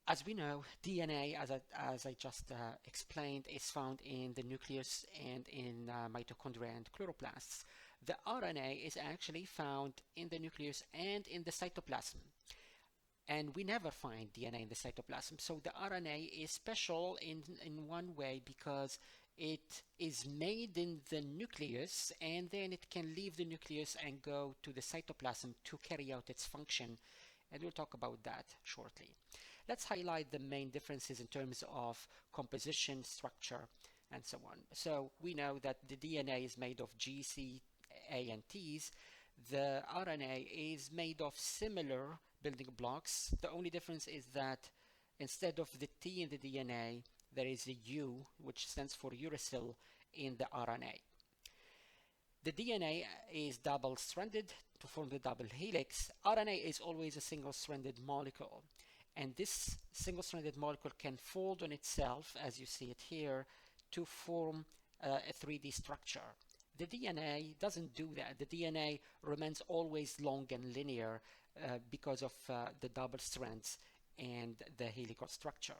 As we know, DNA, as I just explained, is found in the nucleus and in mitochondria and chloroplasts. The RNA is actually found in the nucleus and in the cytoplasm. And we never find DNA in the cytoplasm. So the RNA is special in one way because it is made in the nucleus and then it can leave the nucleus and go to the cytoplasm to carry out its function. And we'll talk about that shortly. Let's highlight the main differences in terms of composition, structure, and so on. So we know that the DNA is made of G, C, A, and T's. The RNA is made of similar building blocks. The only difference is that instead of the T in the DNA, there is a U, which stands for uracil, in the RNA. The DNA is double-stranded to form the double helix. RNA is always a single-stranded molecule. And this single-stranded molecule can fold on itself, as you see it here, to form a 3D structure. The DNA doesn't do that. The DNA remains always long and linear because of the double strands and the helical structure.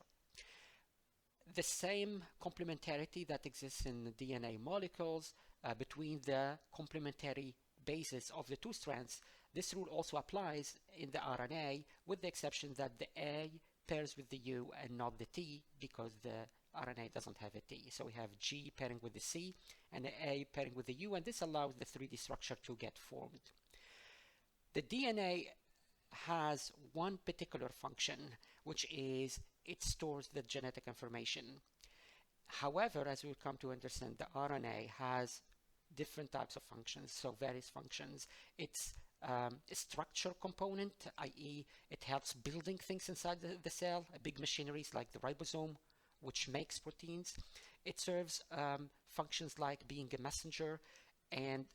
The same complementarity that exists in the DNA molecules between the complementary bases of the two strands, this rule also applies in the RNA, with the exception that the A pairs with the U and not the T, because the RNA doesn't have a T. So we have G pairing with the C and the A pairing with the U, and this allows the 3D structure to get formed. The DNA has one particular function, which is it stores the genetic information. However, as we'll come to understand, the RNA has different types of functions, so various functions. It's a structure component, i.e. it helps building things inside the cell, big machineries like the ribosome, which makes proteins. It serves functions like being a messenger and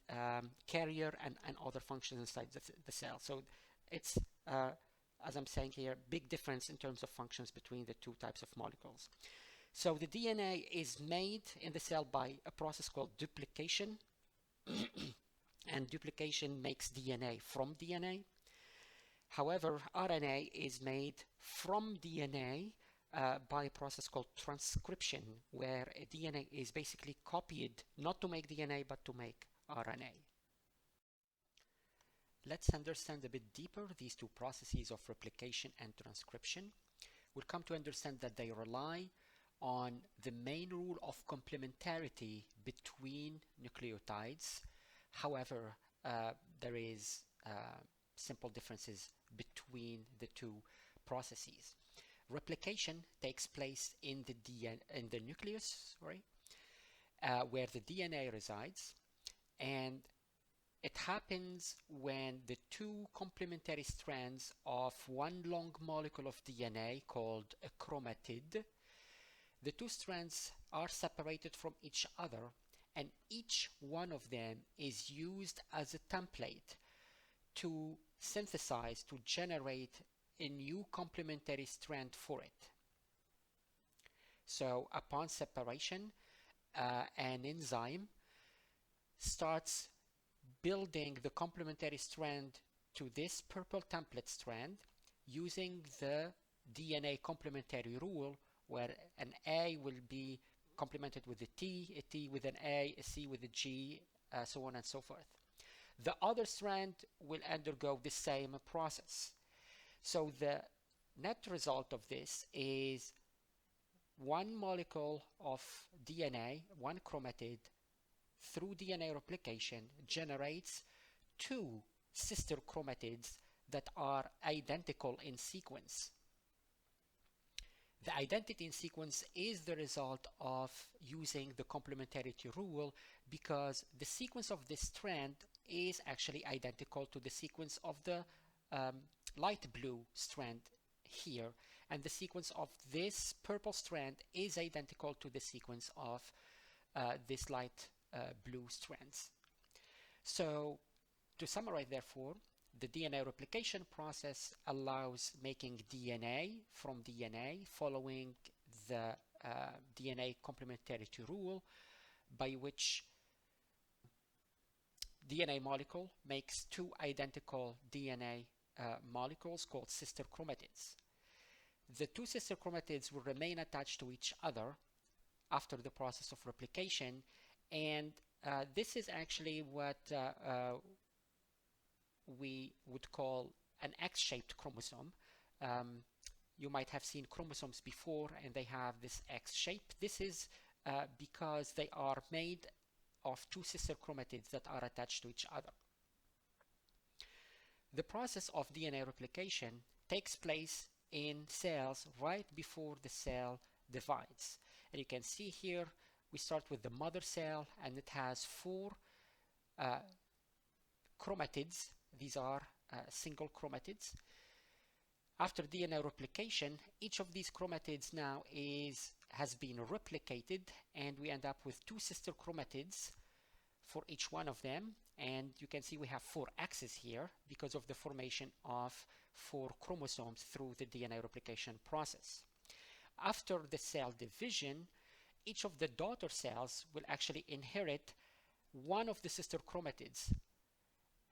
carrier and other functions inside the cell. So it's, as I'm saying here, big difference in terms of functions between the two types of molecules. So the DNA is made in the cell by a process called duplication. And duplication makes DNA from DNA. However, RNA is made from DNA by a process called transcription, where DNA is basically copied, not to make DNA, but to make RNA. Let's understand a bit deeper these two processes of replication and transcription. We'll come to understand that they rely on the main rule of complementarity between nucleotides. However, there is simple differences between the two processes. Replication takes place in the nucleus, where the DNA resides, and it happens when the two complementary strands of one long molecule of DNA called a chromatid, the two strands are separated from each other, and each one of them is used as a template to synthesize, to generate a new complementary strand for it. So upon separation, an enzyme starts building the complementary strand to this purple template strand using the DNA complementary rule, where an A will be complemented with a T with an A C with a G, so on and so forth. The other strand will undergo the same process. So the net result of this is one molecule of DNA, one chromatid, through DNA replication generates two sister chromatids that are identical in sequence. The identity in sequence is the result of using the complementarity rule, because the sequence of this strand is actually identical to the sequence of the light blue strand here, and the sequence of this purple strand is identical to the sequence of this light blue strands. So to summarize, therefore, the DNA replication process allows making DNA from DNA following the DNA complementarity rule, by which DNA molecule makes two identical DNA molecules called sister chromatids. the two sister chromatids will remain attached to each other after the process of replication, and this is actually what we would call an X-shaped chromosome. You might have seen chromosomes before and they have this X shape. This is because they are made of two sister chromatids that are attached to each other. The process of DNA replication takes place in cells right before the cell divides. And you can see here we start with the mother cell, and it has four chromatids. These are single chromatids. After DNA replication, each of these chromatids now has been replicated, and we end up with two sister chromatids for each one of them. And you can see we have 4 axes here because of the formation of 4 chromosomes through the DNA replication process. After the cell division, each of the daughter cells will actually inherit one of the sister chromatids,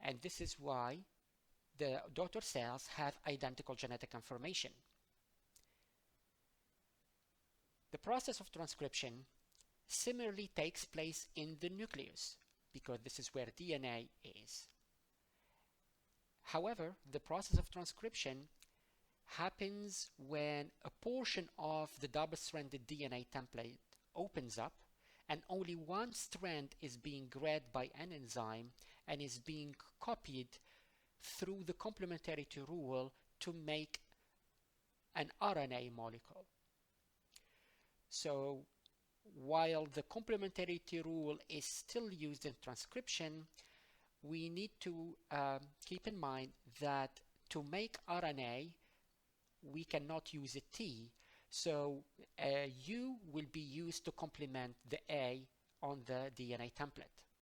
and this is why the daughter cells have identical genetic information. The process of transcription similarly takes place in the nucleus because this is where DNA is. However, the process of transcription happens when a portion of the double-stranded DNA template opens up and only one strand is being read by an enzyme and is being copied through the complementarity rule to make an RNA molecule. So while the complementarity rule is still used in transcription, we need to keep in mind that to make RNA, we cannot use a T. So a U will be used to complement the A on the DNA template.